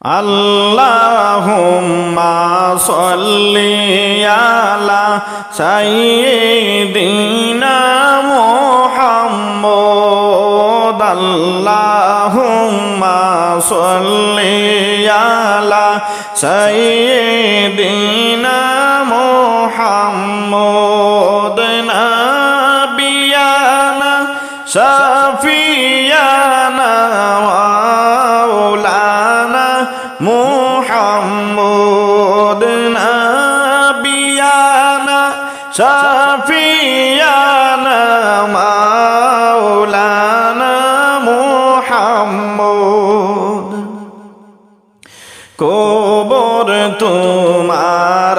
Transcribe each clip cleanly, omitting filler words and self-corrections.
আল্লাহুম্মা সাল্লি আলা সাইয়্যিদিনা মুহাম্মদ আল্লাহুম্মা সাল্লি আলা সাইয়্যিদিনা মুহাম্মদ নাবিয়ানা শাফিয়ানা মাওলানা মুহাম্মদ নাবিয়ানা শাফিয়ানা মাওলানা মুহাম্মদ কবর তোমার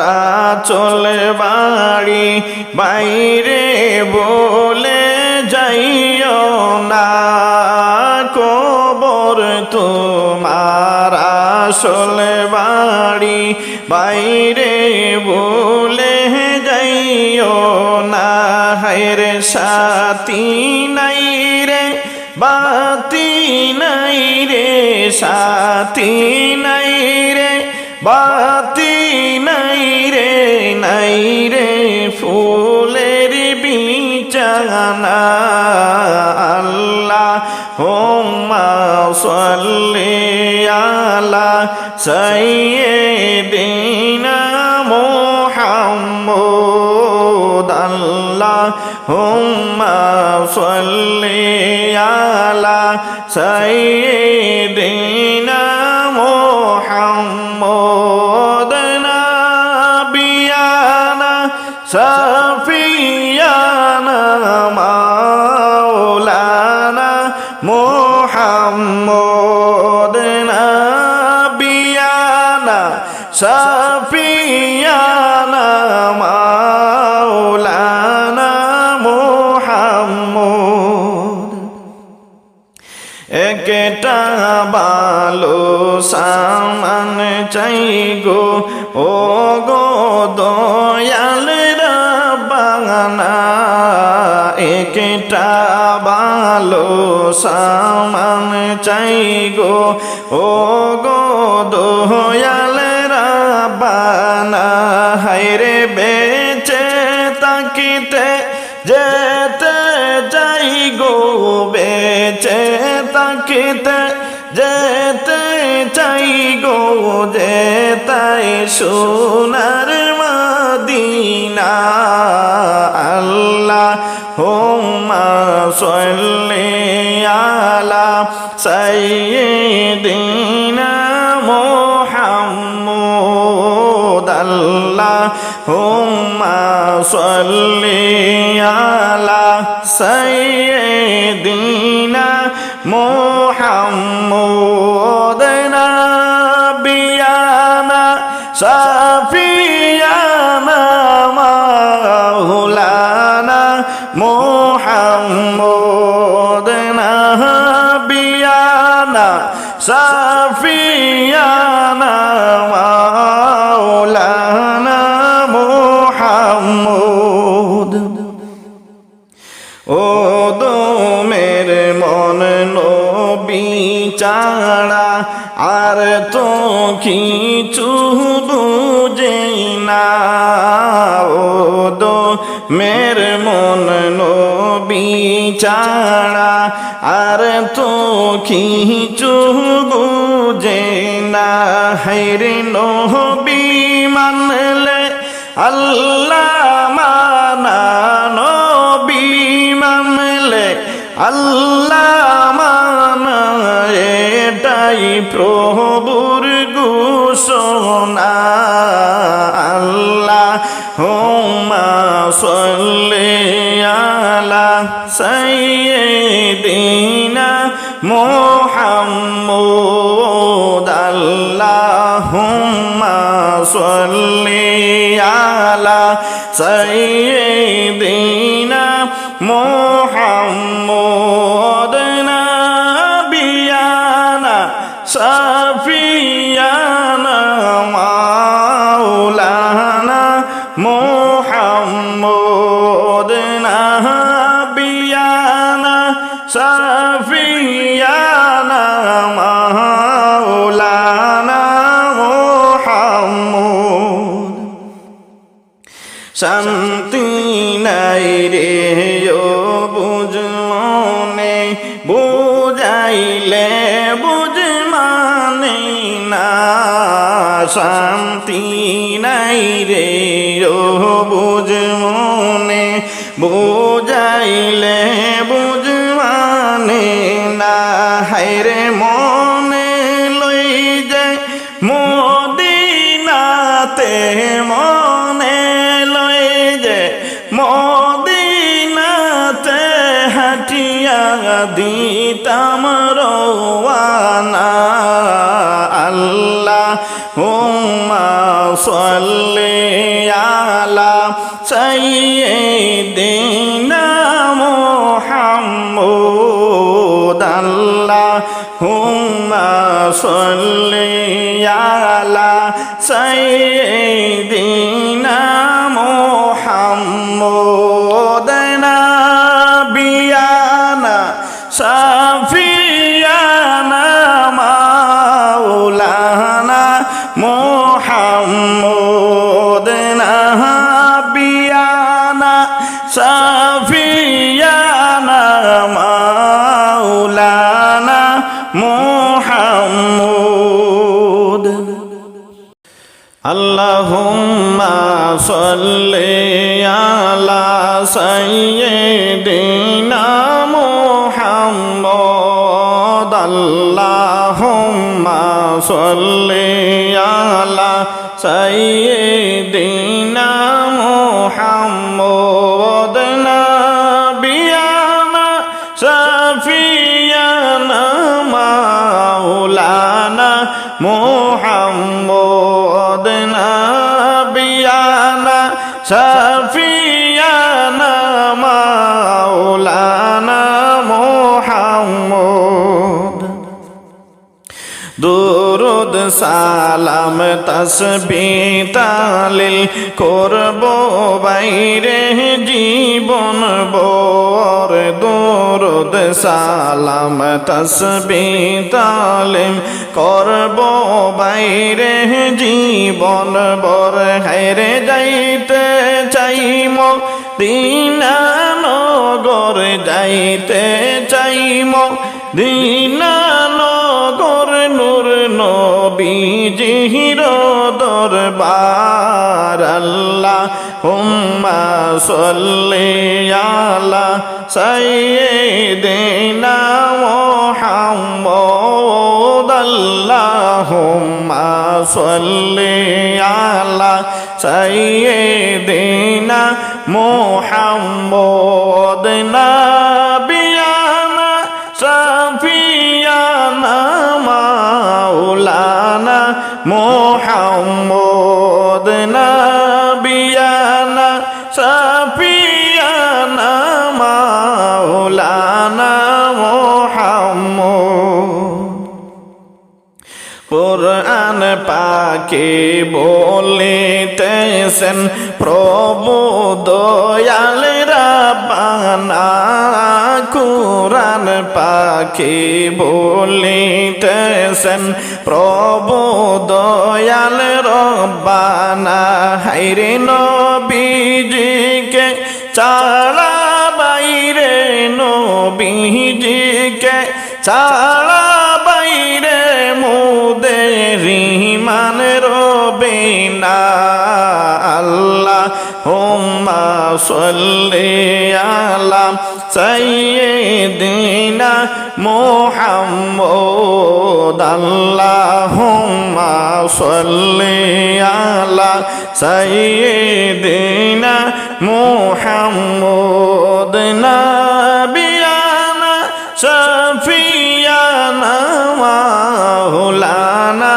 চলে বাড়ি বাইরে বলে যাইও না কবর তোমার আসলে বাড়ি বাইরে বলে যাইও না হায়রে সাথী নাই রে বাতি নাই রে সাথী নাই রে বাতি নাই রে ফুলের বিছানা আল্লাহুম্মা সাল্লি আলা সাইয়্যিদিনা মুহাম্মদ আল্লাহুম্মা সাল্লি আলা সাইয়্যিদিনা মুহাম্মদ নাবিয়ানা শাফিয়ানা মাওলানা মুহাম্মদ নাবিয়ানা শাফিয়ানা মাওলানা মুহাম্মদ একটা ভালো সামান চাই গো ও গো দয়াল রাব্বানা একটা ভালো সামান চাই গো ও গো দয়াল রাব্বানা হায়রে বেঁচে তাকিতে যেতে যাই গো বেঁচে তাকিতে যেতে চাই গো যেতাই সোনার মদিনা আল্লাহুম্মা সাল্লি আলা সাইয়্যিদিনা মুহাম্মদ আল্লাহুম্মা সাল্লি আলা সাইয়্যিদিনা মুহাম্মদ নাবিয়ানা শাফিয়ানা মাওলানা মুহাম্মদ নাবিয়ানা শাফিয়ানা মাওলানা মুহাম্মদ ও দমের মন নবী ছাড়া আর তো কিছু বুঝে না ও দমের মন নবী ছাড়া আর তো কিছু বুঝে না হায়রে নবী মানলে আল্লাহ মানা নবী মানলে আল্লাহ মানা এটাই প্রভুর ঘোষণা আল্লাহুম্মা সাল্লি আলা সাইয়্যিদিনা মুহাম্মদ আল্লাহুম্মা সাল্লি আলা সাইয়্যিদিনা মুহাম্মদ নাবিয়ানা শাফিয়ানা মাওলানা মুহাম্মদ নাবিয়ানা শাফিয়ানা মাওলানা শান্তি নাই রে ও বুঝমনে বুঝাইলে বুঝ মানে না শান্তি নাই রে ও বুঝমনে বুঝাইলে বুঝ মানে না হায়রে মনে লই যায় মদিনাতে মনে লই যায় মদিনাতে হাটিয়া দিতাম রওয়ানা আল্লাহুম্মা সাল্লি আলা সাইয়্যিদিনা মুহাম্মদ আল্লাহুম্মা সাল্লি আলা সাইয়্যিদিনা মুহাম্মদ নাবিয়ানা শাফিয়ানা মাওলানা মুহাম্মদ নাবিয়ানা শাফিয়ানা মাওলানা মুহাম্মদ আল্লাহুম্মা সাল্লি আলা সাইয়্যিদিনা মুহাম্মদ আল্লাহুম্মা সাল্লি আলা সাইয়্যিদিনা মুহাম্মদ নাবিয়ানা শাফিয়ানা মাওলানা মুহাম্মদ নাবিয়ানা শাফিয়ানা মাওলানা মুহাম্মদ দুরুদ সালাম তাসবিহ তালিল করব বাইরে জীবন বর দুরুদ সালাম তাসবিহ তালিম করব বাইরে জীবন বর হায়রে যাইতে চাই মদিনা নগর যাইতে চাই মদিনা নগর নূর নবীজির দরবার আল্লাহুম্মা সাল্লি আলা সাইয়্যিদিনা মুহাম্মদ আল্লাহুম্মা সাল্লি আলা সাইয়্যিদিনা মুহাম্মদ নাবিয়ানা শাফিয়ানা মাওলানা মুহাম্মদ নাবিয়ানা শাফিয়ানা মাওলানা মুহাম্মদ কুরআন পাকে বলিতেছেন প্রভু দয়াল রাব্বানা কুরআন পাকে বলিতেছেন প্রভু দয়াল রব্বানা হায়রে নবীজিকে ছাড়া বাইরে নবীজিকে ছাড়া বাইরে মোদের ঈমান রবে না আল্লাহুম্মা সাল্লি আলা সাইয়্যিদিনা মুহাম্মদ আল্লাহুম্মা সাল্লি আলা সাইয়্যিদিনা মুহাম্মদ নাবিয়ানা শাফিয়ানা মাওলানা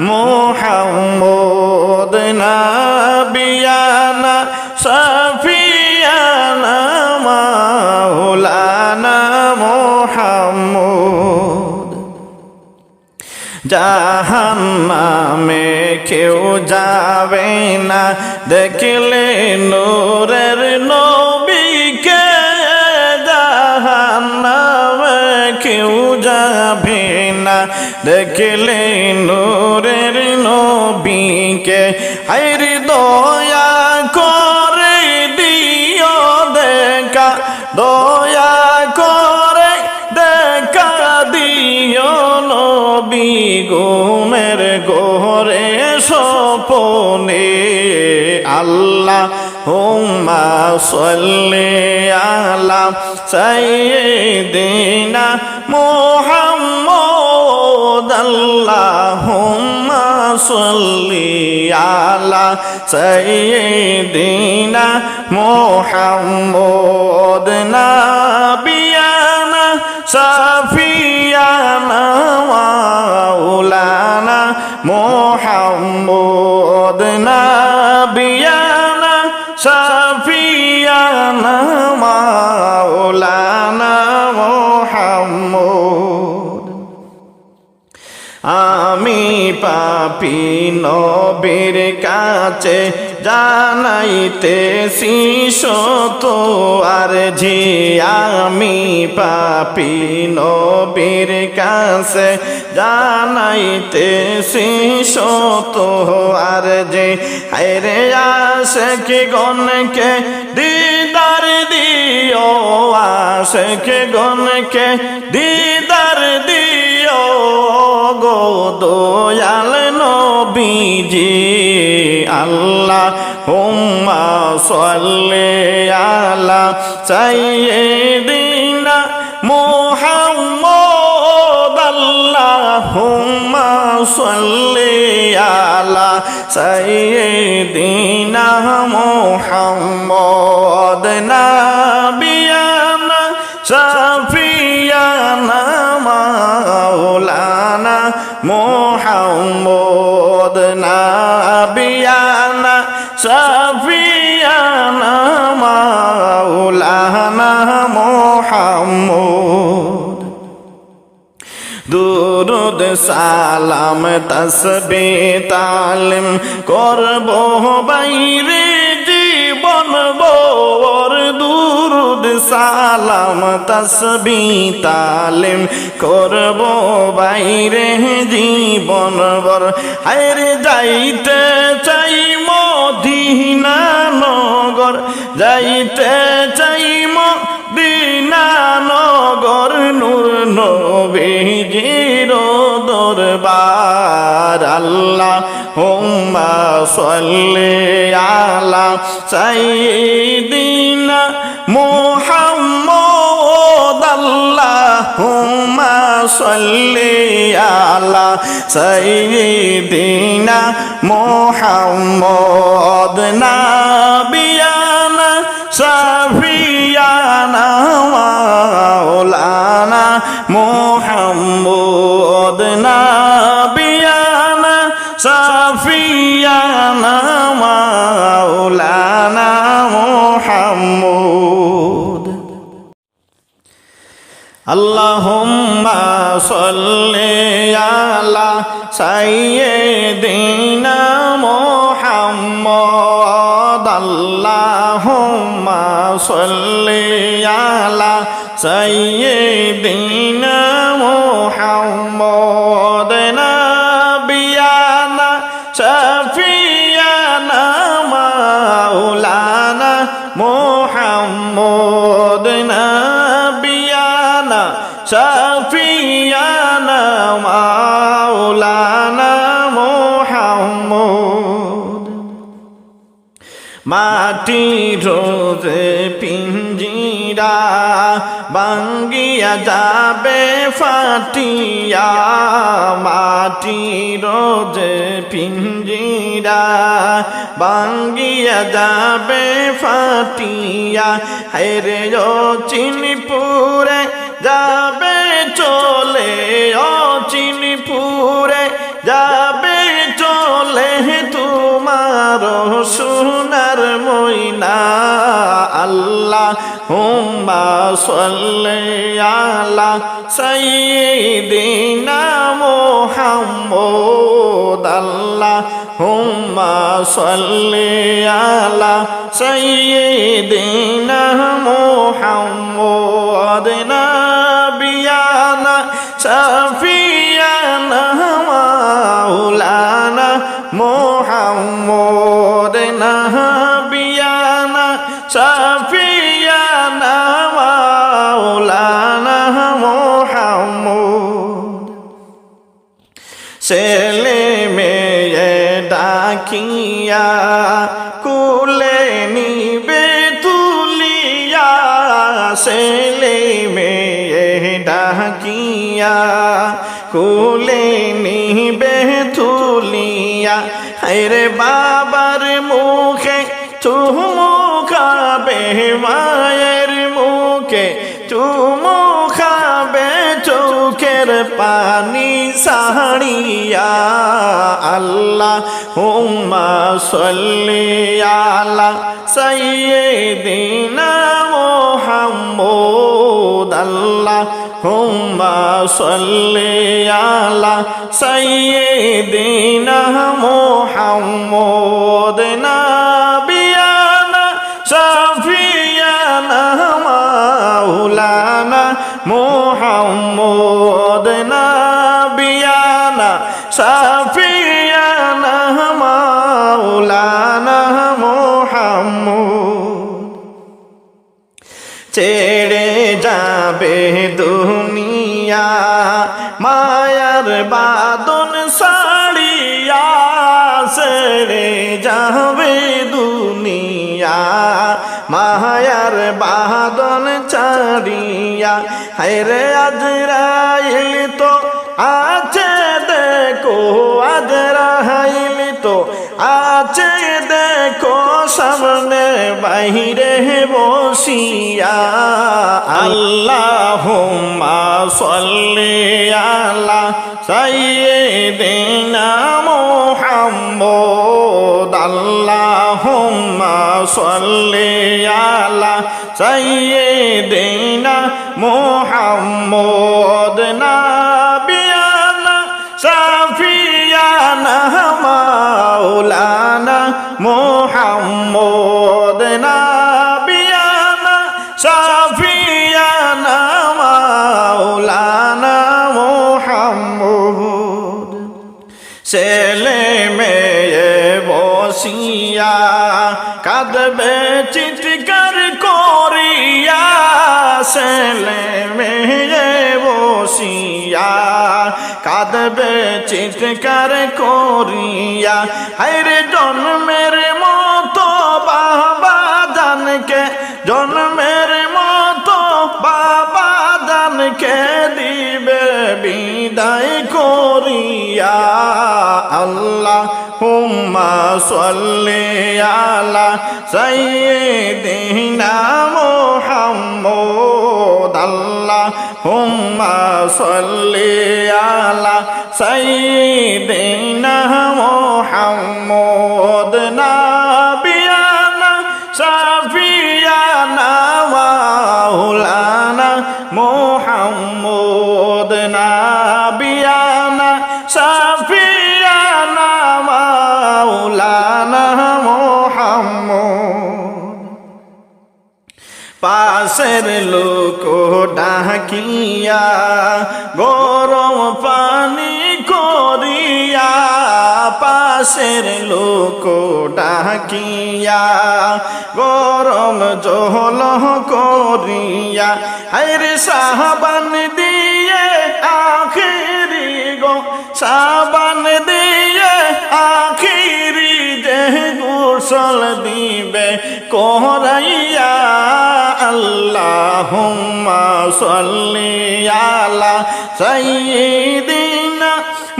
মুহাম্মদ নাবিয়ানা শাফিয়ানা মাওলানা মুহাম্মদ জাহান্নামে কেউ যাবে না দেখলে নূরের নবীকে জাহান্নামে কেউ যাবে না দেখলে নূরের নবীকে হায়রে দয়া করে ঘুমের ঘোরে স্বপনে আল্লাহ হুম্মা সাল্লি আলা সাইয়্যিদিনা মুহাম্মদ আল্লাহুম্মা সাল্লি আলা সাইয়্যিদিনা মুহাম্মদ নাবিয়ানা শাফিয়ানা মাওলানা মুহাম্মদ নাবিয়ানা শাফিয়ানা মাওলানা মুহাম্মদ আমি পাপী নবীর কাছে জানাইতেছি শত আরজি আমি পাপী নবীর কাছে জানাইতেছি শত আরজি হায়রে আশিক গণকে দিদার দিও আশিক গণকে দিদার দিও গো দয়াল নবীজি আল্লাহ হুম্মা সাল্লি আলা সাইয়্যিদিনা মুহাম্মদ আল্লাহুম্মা সাল্লি আলা সাইয়্যিদিনা মুহাম্মদ নাবিয়ানা শাফিয়ানা মাওলানা মুহাম্মদ নাবিয়ানা শাফিয়ানা মাওলানা মুহাম্মদ দুরুদ সালাম তসবিহ তালিম করব বাইরে জীবন ভর দুরুদ সালাম তসবিহ তালিম করব বাইরে জীবন ভর হায়রে যাইতে চাই মদিনা নগর যাইতে চাই মদিনা নগর নূর নবীজির দরবার আল্লাহ হুম্মা সাল্লি আলা সাইয়্যিদিনা মুহাম্মদ আল্লাহুম্মা সাল্লি আলা সাইয়্যিদিনা মুহাম্মদ নাবিয়ানা শাফিয়ানা মাওলানা মুহাম্মদ নাবিয়ানা শাফিয়ানা মাওলানা মুহাম্মদ আল্লাহুম্মা সাল্লি আলা সাইয়্যিদিনা মুহাম্মদ আল্লাহুম্মা সাল্লি আলা সাইয়্যিদিনা মুহাম্মদ নাবিয়ানা শাফিয়ানা মাওলানা মুহাম্মদ নাবিয়ানা শাফিয়ানা মাওলানা মুহাম্মদ মাটির রোজে পিঞ্জিরা ভাঙ্গিয়া যাবে ফাটিয়া মাটির রোজে পিঞ্জিরা ভাঙ্গিয়া যাবে ফাটিয়া হায়রে ও চিনিপুরে যাবে চলে ও চিনিপুরে যাবে চলে তোমার সোনার ময়না আল্লাহ হুম্মা সাল্লি আলা সাইয়্যিদিনা মুহাম্মদ আল্লাহ হুম্মা সাল্লি আলা সাইয়্যিদিনা মুহাম্মদ নাবিয়ানা শাফিয়ানা মাওলানা মুহাম্মদ নাবিয়ানা শাফিয়ানা মাওলানা মুহাম্মদ ছেলে মেয়ে ডাকিয়া কুলে নিবে তুলিয়া ছেলে মেয়ে ডাকিয়া কুলে নিবে তুলিয়া হায়রে বাবার মুখে চুমু খাবে মায়ের মুখে চুমু খাবে চোখের পানি সাড়িয়া আল্লাহুম্মা সাল্লি আলা সাইয়্যিদিনা মুহাম্মদ আল্লাহুম্মা সাল্লি আলা সাইয়্যিদিনা মুহাম্মদ নাবিয়ানা শাফিয়ানা মাওলানা মুহাম্মদ নাবিয়ানা শাফিয়ানা মাওলানা মুহাম্মদ ছেড়ে যাবে দুনিয়া মায়ার বাঁধন ছাড়িয়া ছেড়ে যাবে দুনিয়া মায়ার বাঁধন ছাড়িয়া হায়রে আজরাইল তো আছে দেখো আজরাইল তো আছে দেখো সামনে বাইরে বসিয়া আল্লাহুম্মা সাল্লি আলা সাইয়্যিদিনা মুহাম্মদ আল্লাহুম্মা সাল্লি আলা সাইয়্যিদিনা মুহাম্মদ নাবিয়ানা শাফিয়ানা মাওলানা মুহাম্মদ নাবিয়ানা শাফিয়ানা মাওলানা মুহাম্মদ ছেলে মেয়ে বসিয়া কাঁদবে চিৎকার করিয়া ছেলে মেয়ে বসিয়া কাঁদবে চিৎকার করিয়া হায়রে জন্মের মতো বাবা জানকে জন্মের মতো বাবা জানকে দিবে বিদায় করিয়া আল্লাহুম্মা সাল্লি আলা সাইয়্যিদিনা মুহাম্মদ আল্লাহুম্মা সাল্লি আলা সাইয়্যিদিনা মুহাম্মদ নাবিয়ানা শাফিয়ানা মাওলানা মুহাম্মদ নাবিয়ানা শাফিয়ানা মাওলানা মুহাম্মদ পাশের লোক ডাকিয়া গরম পানি করিয়া পাশের লোক ডাকিয়া গরম জল করিয়া হায়রে সাবান দিয়ে আখিরি গো সাবান দিয়ে আখিরি যে গোসল দিবে করাইয়া আল্লাহুম্মা সাল্লি আলা সাইয়্যিদিনা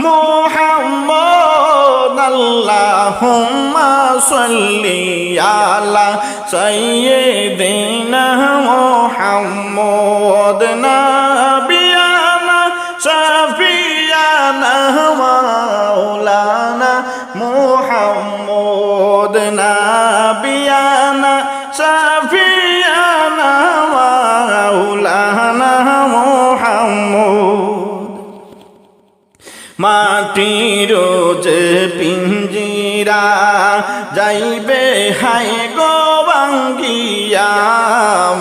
মুহাম্মদ আল্লাহুম্মা সাল্লি আলা সাইয়্যিদিনা মুহাম্মদ নাবিয়ানা শাফিয়ানা মাওলানা মুহাম্মদ নাবিয়ানা শাফিয়ানা মাওলানা মুহাম্মদ মাটির যে পিঞ্জিরা যাইবে হাই গো ভাঙ্গিয়া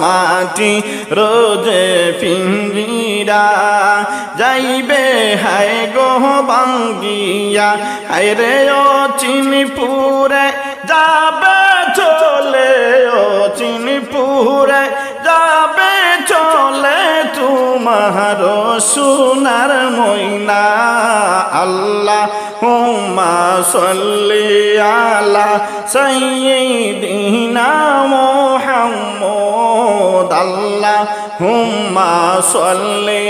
মাটি রোজে পিঞ্জিরা যাইবে হাই গো ভাঙ্গিয়া হায়রে ও চিনিপুরে যাবে চলে ও চিনিপুরে যাবে চলে তোমার সোনার ময়না আল্লাহুম্মা সাল্লি আলা সাইয়্যিদিনা মুহাম্মদ আল্লাহুম্মা সাল্লি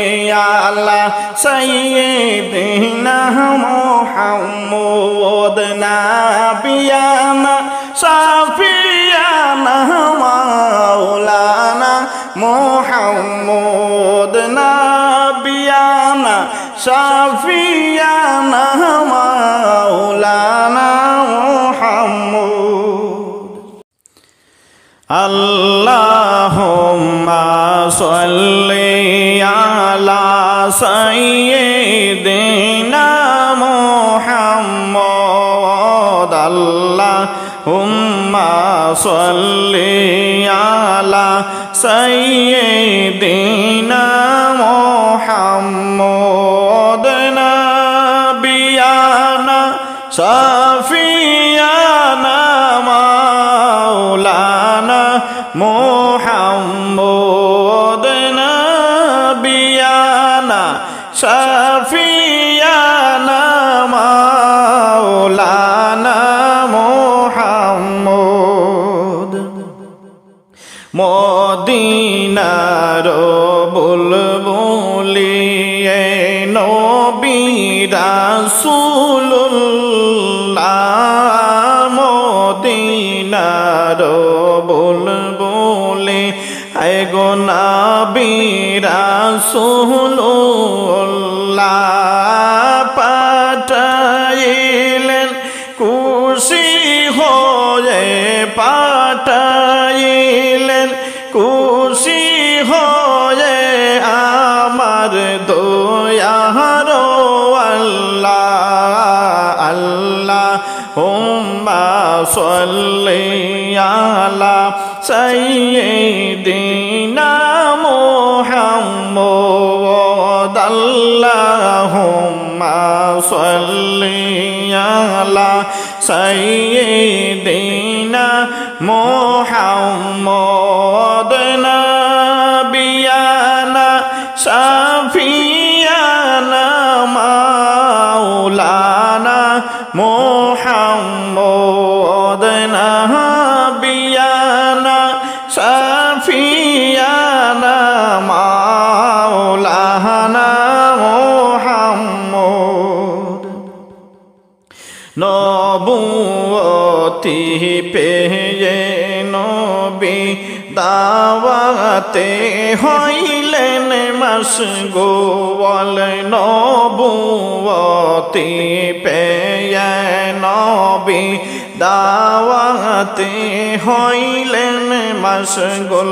আলা সাইয়্যিদিনা মুহাম্মদ নাবিয়ানা শাফিয়ানা মাওলানা মুহাম্মদ নাবিয়ানা শাফিয়ানা মাওলানা মুহাম্মদ আল্লাহুম্মা সাল্লি আলা সাইয়্যিদিনা মুহাম্মদ আল্লাহুম্মা সাল্লি আলা সাইয়্যিদিনা মুহাম্মদ নাবিয়ানা শাফিয়ানা মাওলানা মুহাম্মদ নাবিয়ানা শাফিয়ানা মাওলানা মুহাম্মদ মদিনার বুলবুলি নবী রাসূলুল্লাহ মদিনার বুলবুলি গো নবী রাসূলুল্লাহ পাঠাইলেন খুশি হয়ে পাঠাইলেন খুশি হয়ে আমার দয়ার আল্লাহ আল্লাহুম্মা সাল্লি আলা সাইয়্যিদিনা মুহাম্মদ আল্লাহুম্মা সাল্লি আলা সাইয়্যিদিনা মুহাম্মদ নাবিয়ানা শাফিয়ানা মাওলানা মুহাম্মদ নাবিয়ানা শাফিয়ানা মাওলানা মুহাম্মদ নবুয়তি পেয়ে নবী দাওয়াতে হইলেন মশগুল নবুয়তি পেয়ে নবী দাওয়াতে হইলেন মশগুল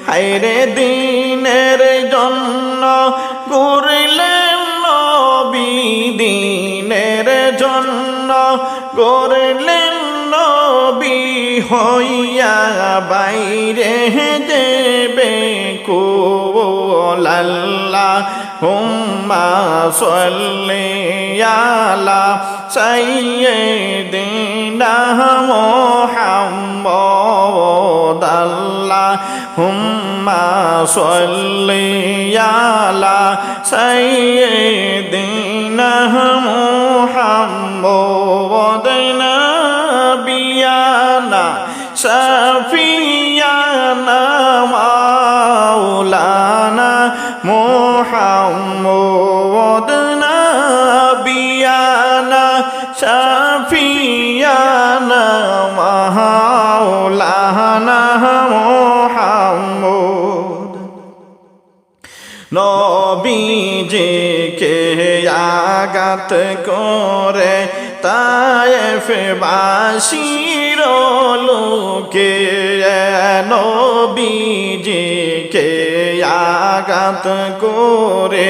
হায়রে দিনের জন্য গড়লেন নবী দিনের জন্য গড়লেন নবী হইয়া বাইরে দেবে কুল আল্লাহুম্মা সাল্লি আলা সাইয়্যিদিনা মুহাম্মদ আল্লাহুম্মা সাল্লি আলা সাইয়্যিদিনা মুহাম্মদ নাবিয়ানা শাফিয়ানা মাওলানা মুহাম্মদ নাবিয়ানা শাফিয়ানা মাওলানা মুহাম্মদ নবীজিকে আঘাত করে তায়েফবাসীর লোকে নবীজিকে আঘাত করে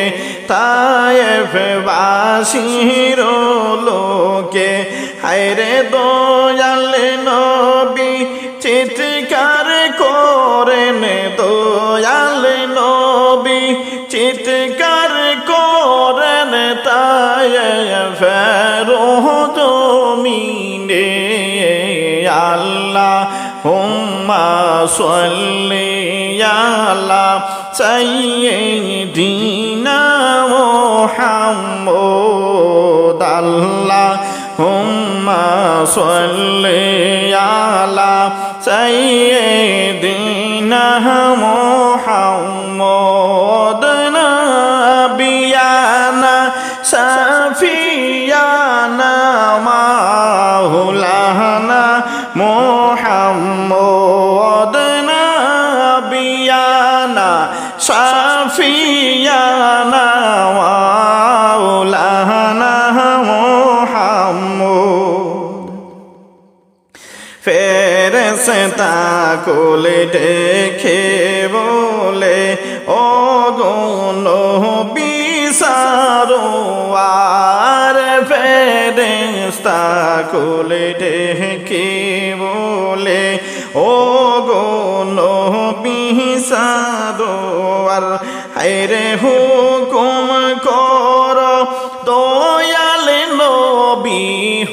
তায়েফবাসীর লোকে হায়রে দয়াল নবী চিৎকার করেন দয়াল নবী চিৎকার করেন তায়েফের জমিনে আল্লাহুম্মা সাল্লি আলা সাইয়্যিদিনা মুহাম্মদ হুম্মা সাল্লি আলা সাইয়্যিদিনা মুহাম্মদ নাবিয়ানা শাফিয়ানা মাওলানা মুহাম্মদ নাবিয়ানা শাফিয়ানা মাওলানা মুহাম্মদ ফেরেশতা কোলে ডেকে বলে ও গো নবী সারোয়ার ফেরেশতা কোলে ডেকে বলে ও গো নবী সারোয়ার হায়রে হুকুম কর দয়াল নবী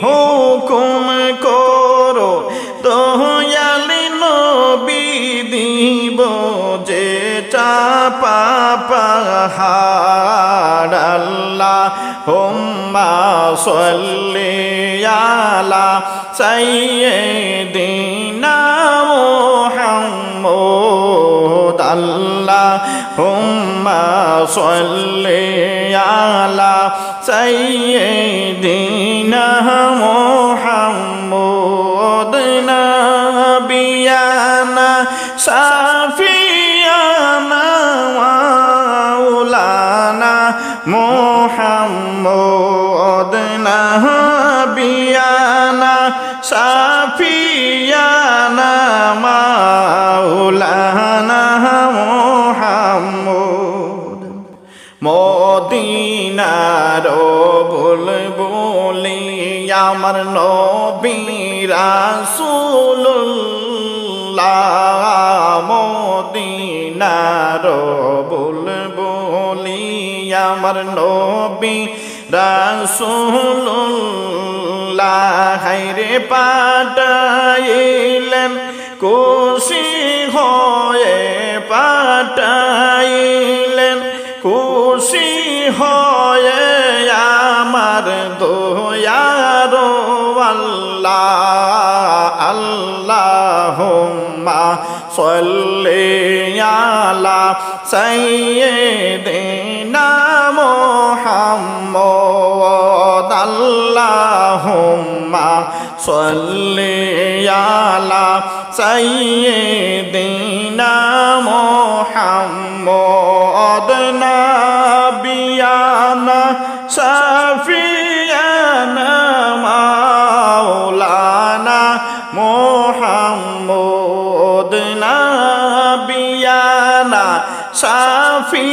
হুকুম করো দয়াল নবী দিব যে পাহাড় আল্লাহুম্মা সাল্লি আলা সাইয়্যিদিনা মুহাম্মদ আল্লাহুম্মা সাল্লি আলা সাইয়্যিদিনা মুহাম্মদ নাবিয়ানা শাফিয়ানা মাওলানা মুহাম্মদ নাবিয়ানা শাফিয়ানা মাওলানা মুহাম্মদ মদিনার বুলবুলি আমার নবী রাসূলুল্লাহ মদিনার বুলবুলি আমার নবী রাসূলুল্লাহ হায়রে পাঠাইলেন খুশি হয়ে পাঠাইলেন খুশি হয়ে আমার দয়ার আল্লাহ আল্লাহুম্মা সাল্লি আলা সাইয়্যিদিনা মুহাম্মদ আল্লাহুম্মা সাল্লি আলা সাইয়্যিদিনা মুহাম্মদ নাবিয়ানা শাফিয়ানা মাওলানা মুহাম্মদ নাবিয়ানা শাফি